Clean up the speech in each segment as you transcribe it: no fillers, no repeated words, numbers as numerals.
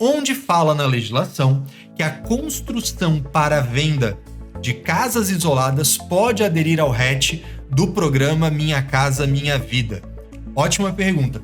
onde fala na legislação que a construção para venda de casas isoladas pode aderir ao RET do programa Minha Casa Minha Vida? Ótima pergunta.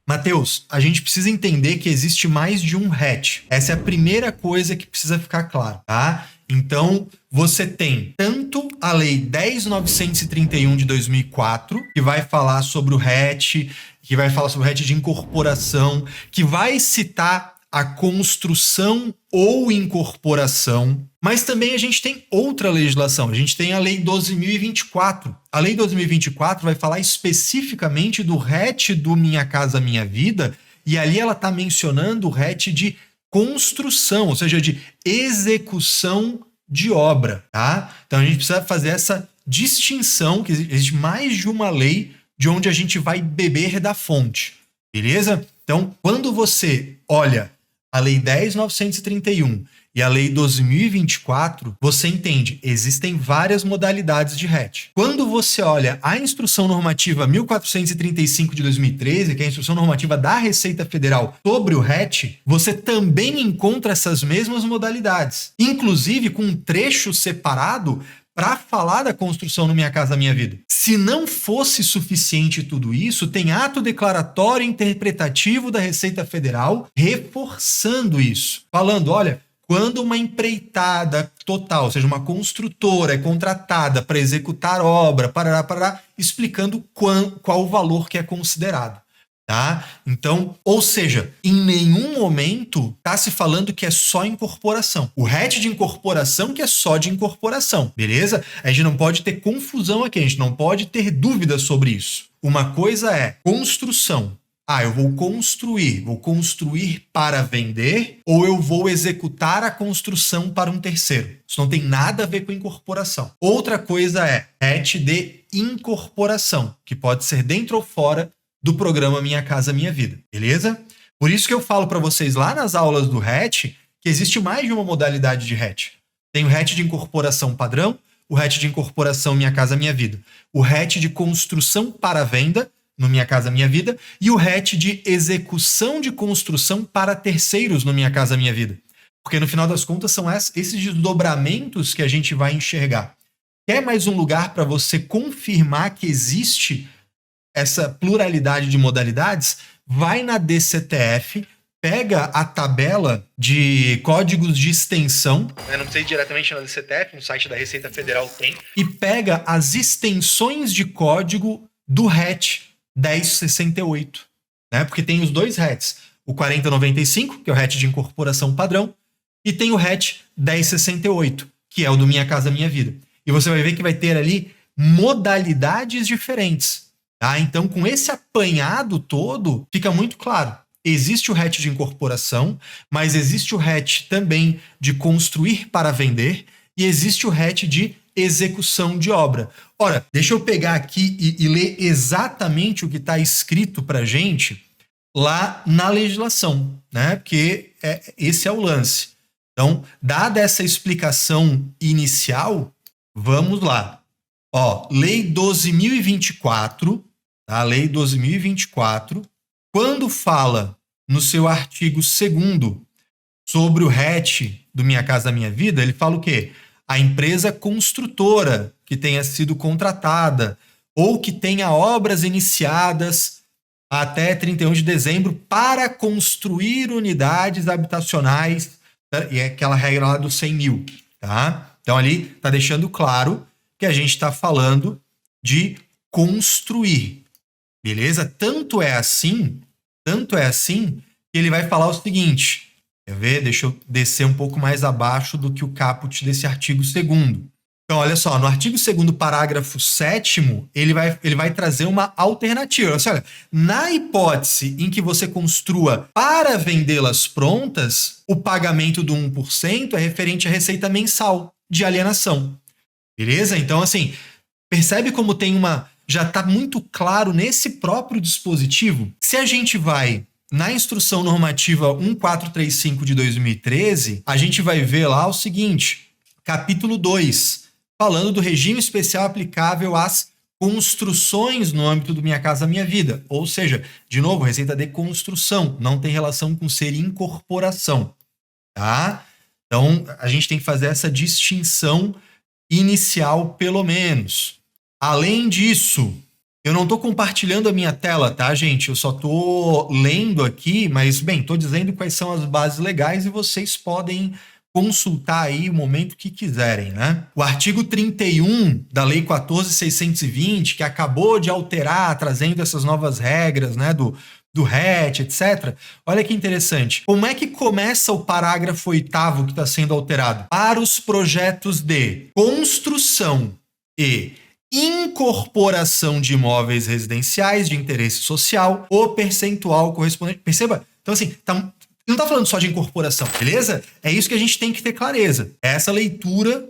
Matheus, a gente precisa entender que existe mais de um RET. Essa é a primeira coisa que precisa ficar claro, tá? Então, você tem tanto a Lei 10.931 de 2004, que vai falar sobre o RET, que vai falar sobre o RET de incorporação, que vai citar a construção ou incorporação, mas também a gente tem outra legislação. A gente tem a Lei 12.024. A Lei 12.024 vai falar especificamente do RET do Minha Casa Minha Vida, e ali ela está mencionando o RET de construção, ou seja, de execução de obra, tá? Então a gente precisa fazer essa distinção, que existe mais de uma lei de onde a gente vai beber da fonte, beleza? Então, quando você olha a Lei 10.931 e a Lei 12.024, você entende, existem várias modalidades de RET. Quando você olha a Instrução Normativa 1435 de 2013, que é a Instrução Normativa da Receita Federal sobre o RET, você também encontra essas mesmas modalidades, inclusive com um trecho separado para falar da construção no Minha Casa Minha Vida. Se não fosse suficiente tudo isso, tem ato declaratório interpretativo da Receita Federal reforçando isso, falando, olha, quando uma empreitada total, ou seja, uma construtora é contratada para executar obra, parará, explicando qual o valor que é considerado. Tá? Então, ou seja, em nenhum momento está se falando que é só incorporação. O RET de incorporação que é só de incorporação, beleza? A gente não pode ter confusão aqui, a gente não pode ter dúvidas sobre isso. Uma coisa é construção. Eu vou construir para vender, ou eu vou executar a construção para um terceiro. Isso não tem nada a ver com incorporação. Outra coisa é RET de incorporação, que pode ser dentro ou fora do programa Minha Casa Minha Vida, beleza? Por isso que eu falo para vocês lá nas aulas do RET que existe mais de uma modalidade de RET. Tem o RET de incorporação padrão, o RET de incorporação Minha Casa Minha Vida, o RET de construção para venda no Minha Casa Minha Vida e o RET de execução de construção para terceiros no Minha Casa Minha Vida. Porque no final das contas são esses desdobramentos que a gente vai enxergar. Quer mais um lugar para você confirmar que existe essa pluralidade de modalidades? Vai na DCTF, pega a tabela de códigos de extensão, não precisa ir diretamente na DCTF, no site da Receita Federal tem, e pega as extensões de código do RET 1068, né? Porque tem os dois RETs, o 4095, que é o RET de incorporação padrão, e tem o RET 1068, que é o do Minha Casa Minha Vida. E você vai ver que vai ter ali modalidades diferentes. Tá? Então, com esse apanhado todo, fica muito claro. Existe o RET de incorporação, mas existe o RET também de construir para vender e existe o RET de execução de obra. Ora, deixa eu pegar aqui e ler exatamente o que está escrito para a gente lá na legislação, né? Porque esse é o lance. Então, dada essa explicação inicial, vamos lá. Lei 12.024, a Lei 12.024, quando fala no seu artigo 2º sobre o RET do Minha Casa Minha Vida, ele fala o quê? A empresa construtora que tenha sido contratada ou que tenha obras iniciadas até 31 de dezembro para construir unidades habitacionais, e é aquela regra lá dos 100 mil, tá? Então ali está deixando claro que a gente está falando de construir. Beleza? Tanto é assim que ele vai falar o seguinte. Quer ver? Deixa eu descer um pouco mais abaixo do que o caput desse artigo 2º. Então, olha só, no artigo 2º, parágrafo 7º, ele vai trazer uma alternativa. Olha, na hipótese em que você construa para vendê-las prontas, o pagamento do 1% é referente à receita mensal de alienação. Beleza? Então, assim, percebe como tem já está muito claro nesse próprio dispositivo? Se a gente vai na Instrução Normativa 1435 de 2013, a gente vai ver lá o seguinte, capítulo 2, falando do regime especial aplicável às construções no âmbito do Minha Casa Minha Vida. Ou seja, de novo, receita de construção, não tem relação com ser incorporação, tá? Então, a gente tem que fazer essa distinção inicial, pelo menos. Além disso, eu não estou compartilhando a minha tela, tá, gente? Eu só estou lendo aqui, mas, bem, estou dizendo quais são as bases legais e vocês podem consultar aí o momento que quiserem, né? O artigo 31 da Lei 14.620, que acabou de alterar, trazendo essas novas regras, né, do RET, etc. Olha que interessante. Como é que começa o parágrafo 8º que está sendo alterado? Para os projetos de construção e incorporação de imóveis residenciais de interesse social, o percentual correspondente. Perceba? Então, assim, não tá falando só de incorporação, beleza? É isso que a gente tem que ter clareza. É essa leitura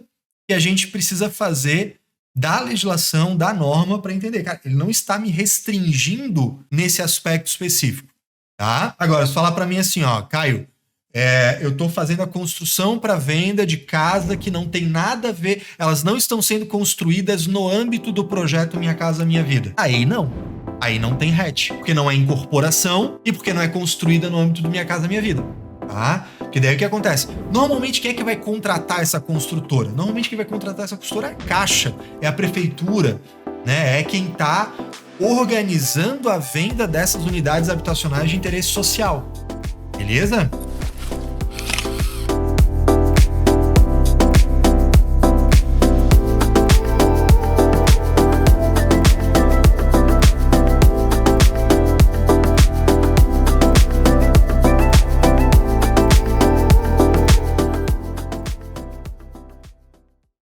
que a gente precisa fazer da legislação, da norma, para entender. Cara, ele não está me restringindo nesse aspecto específico, tá? Agora, se falar para mim assim, ó, Caio, eu estou fazendo a construção para venda de casa que não tem nada a ver, elas não estão sendo construídas no âmbito do projeto Minha Casa Minha Vida. Aí não tem RET, porque não é incorporação e porque não é construída no âmbito do Minha Casa Minha Vida, tá? Porque daí o que acontece? Normalmente quem é que vai contratar essa construtora? Normalmente quem vai contratar essa construtora é a Caixa, é a prefeitura, né? É quem está organizando a venda dessas unidades habitacionais de interesse social, beleza?